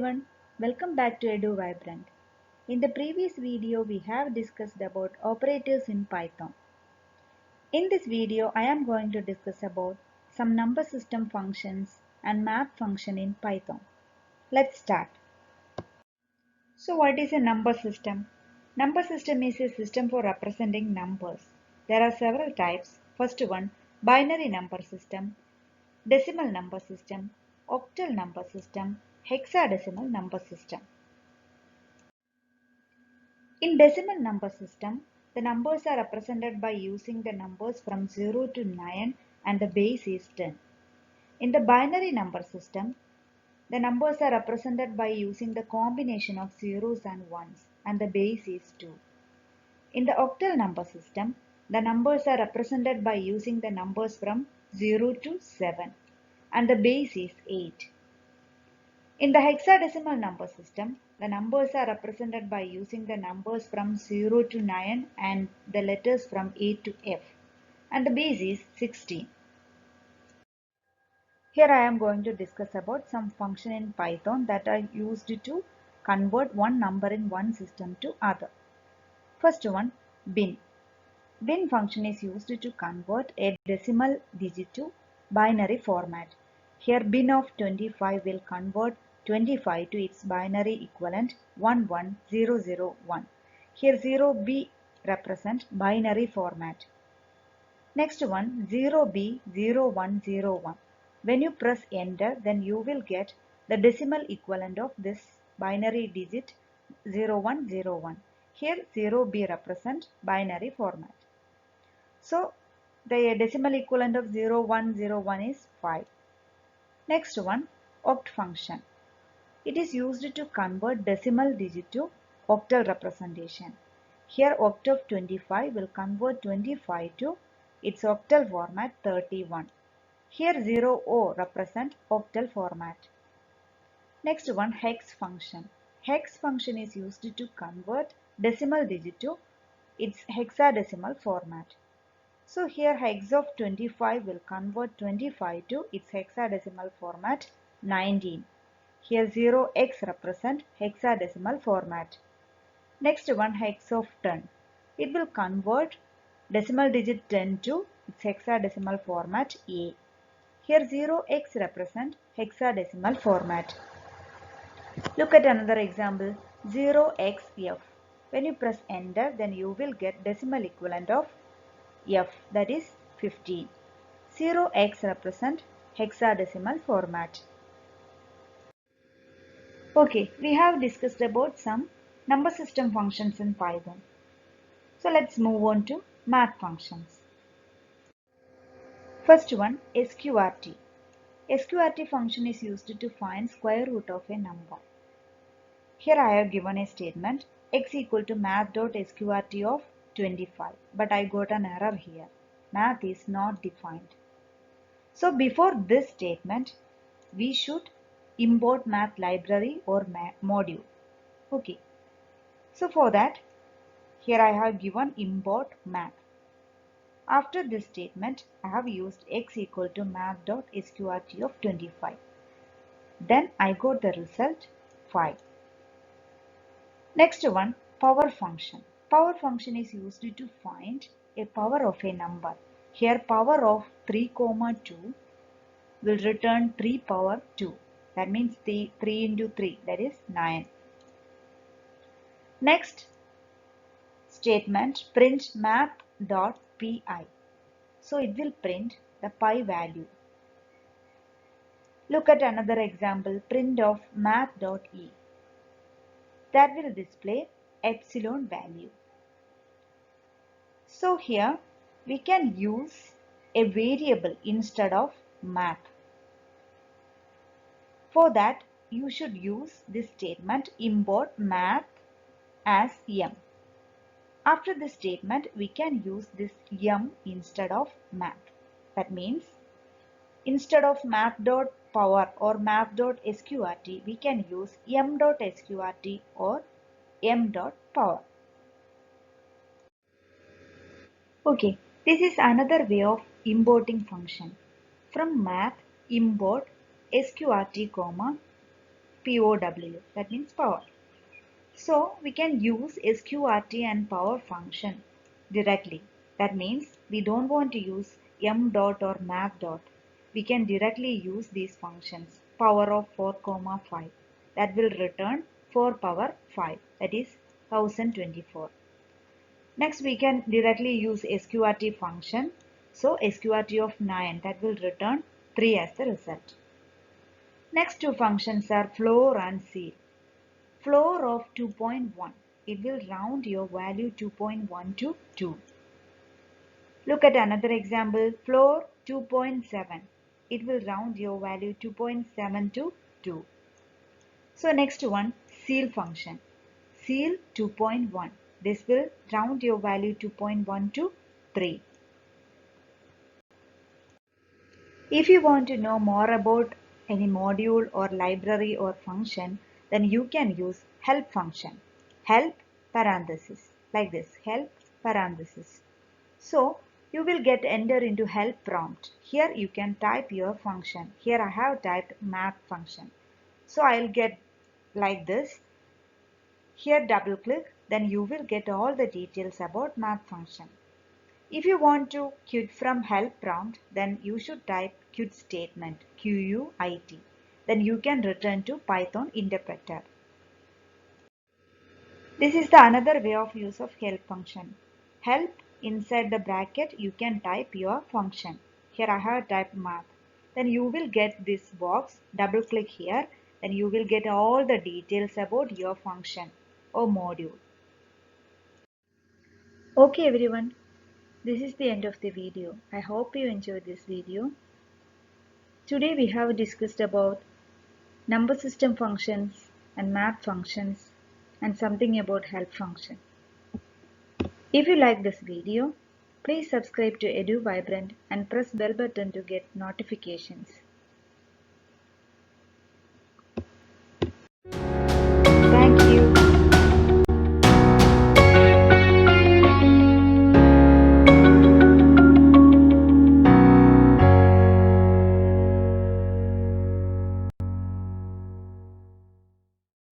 everyone, welcome back to Edu Vibrant. In the previous video we have discussed about operators in Python. In this video I am going to discuss about some number system functions and math function in Python. Let's start. So what is a number system? Number system is a system for representing numbers. There are several types. First one, binary number system, decimal number system, octal number system, hexadecimal number system. In decimal number system, the numbers are represented by using the numbers from 0 to 9 and the base is 10. In the binary number system, the numbers are represented by using the combination of zeros and ones and the base is 2. In the octal number system, the numbers are represented by using the numbers from 0 to 7 and the base is 8. In the hexadecimal number system, the numbers are represented by using the numbers from 0 to 9 and the letters from A to F, and the base is 16. Here I am going to discuss about some function in Python that are used to convert one number in one system to other. First one, bin. Bin function is used to convert a decimal digit to binary format. Here bin of 25 will convert 25 to its binary equivalent 11001. Here 0b represent binary format. Next one 0b0101. When you press enter, then you will get the decimal equivalent of this binary digit 0101. Here 0b represent binary format. So the decimal equivalent of 0101 is 5. Next one, oct function. It is used to convert decimal digit to octal representation. Here oct of 25 will convert 25 to its octal format 31. Here 0O represent octal format. Next one, hex function. Hex function is used to convert decimal digit to its hexadecimal format. So here hex of 25 will convert 25 to its hexadecimal format 19. Here 0x represent hexadecimal format. Next one, hex of 10. It will convert decimal digit 10 to its hexadecimal format A. Here 0x represent hexadecimal format. Look at another example, 0xf. When you press enter, then you will get decimal equivalent of f, that is 15. 0x represent hexadecimal format. Okay, we have discussed about some number system functions in Python. So let's move on to math functions. First one, sqrt. Sqrt function is used to find square root of a number. Here I have given a statement x equal to math.sqrt of 25, but I got an error here. Math is not defined. So before this statement, we should import math library or module. Okay. So for that, here I have given import math. After this statement, I have used x equal to math.sqrt of 25. Then I got the result 5. Next one, power function. Power function is used to find a power of a number. Here power of 3, 2 will return 3 power 2. That means 3 into 3, that is 9. Next statement, print math.pi. So it will print the pi value. Look at another example, print of math.e. That will display epsilon value. So here we can use a variable instead of math. For that, you should use this statement import math as m. After this statement, we can use this m instead of math. That means instead of math.power or math.sqrt, we can use m.sqrt or m.power. Okay, this is another way of importing function. From math, import sqrt, POW, that means power. So we can use SQRT and power function directly. That means we don't want to use m dot or math dot. We can directly use these functions. Power of 4 comma 5. That will return 4 power 5. That is 1024. Next we can directly use SQRT function. So SQRT of 9, that will return 3 as the result. Next two functions are floor and seal. Floor of 2.1. It will round your value 2.1 to 2. Look at another example. Floor 2.7. It will round your value 2.7 to 2. So next one, seal function. Seal 2.1. This will round your value 2.1 to 3. If you want to know more about any module or library or function, then you can use help function. Help parenthesis, like this, help parenthesis. So you will get enter into help prompt. Here you can type your function. Here I have typed math function. So I'll get like this. Here double click, then you will get all the details about math function. If you want to quit from help prompt, then you should type quit statement, QUIT. Then you can return to Python interpreter. This is the another way of use of help function. Help, inside the bracket you can type your function. Here I have typed math. Then you will get this box, double click here, then you will get all the details about your function or module. Okay everyone, this is the end of the video. I hope you enjoyed this video. Today we have discussed about number system functions and math functions and something about help function. If you like this video, please subscribe to EduVibrant and press bell button to get notifications.